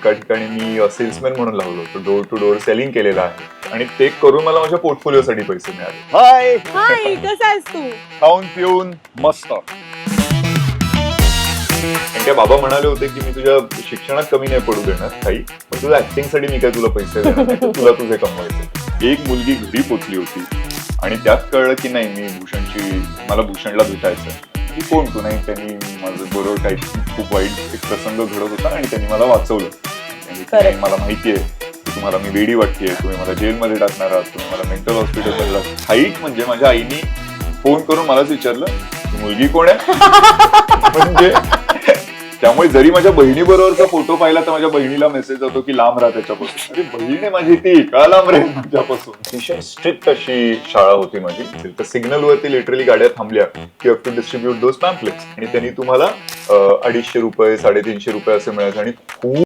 एका ठिकाणी मी सेल्समॅन म्हणून लावलो होतो, डोर टू डोर सेलिंग केलेलं आहे आणि ते करून मला माझ्या पोर्टफोलिओसाठी पैसे मिळाले. हाय, हाय, कसा आहेस तू? खाऊन पिऊन मस्त. आणि त्या बाबा म्हणाले होते की मी तुझ्या शिक्षणात कमी नाही पडू देणार काही, पण तुझ्या ऍक्टिंग साठी मी काय तुला पैसे देणार नाही, तर तुला तुझे कमवायचे. एक मुलगी घरी पोचली होती आणि त्यात कळलं की नाही मला भूषणला भेटायचं. की कोण तू? नाही, त्यांनी माझं बरोबर काही खूप वाईट एक प्रसंग घडत होता आणि त्यांनी मला वाचवलं. आणि मला माहितीये की तुम्हाला मी वेडी वाटतेय, तुम्ही मला जेलमध्ये टाकणार आहात, तुम्ही मला मेंटल हॉस्पिटलला. हाईट म्हणजे माझ्या आईनी फोन करून मलाच विचारलं की मुलगी कोण आहे. म्हणजे त्यामुळे जरी माझ्या बहिणी बरोबरचा फोटो पाहिला तर माझ्या बहिणीला मेसेज होतो की लांब राहा त्याच्यापासून. अरे बहीण आहे माझी, ती का लांब राहील माझ्यापासून. अतिशय स्ट्रिक्ट अशी शाळा होती माझी. तर सिग्नल वरती लिटरली गाड्या थांबल्या की have to distribute those pamphlets आणि त्यांनी तुम्हाला 250 रुपये 350 रुपये असे मिळायचे आणि खूप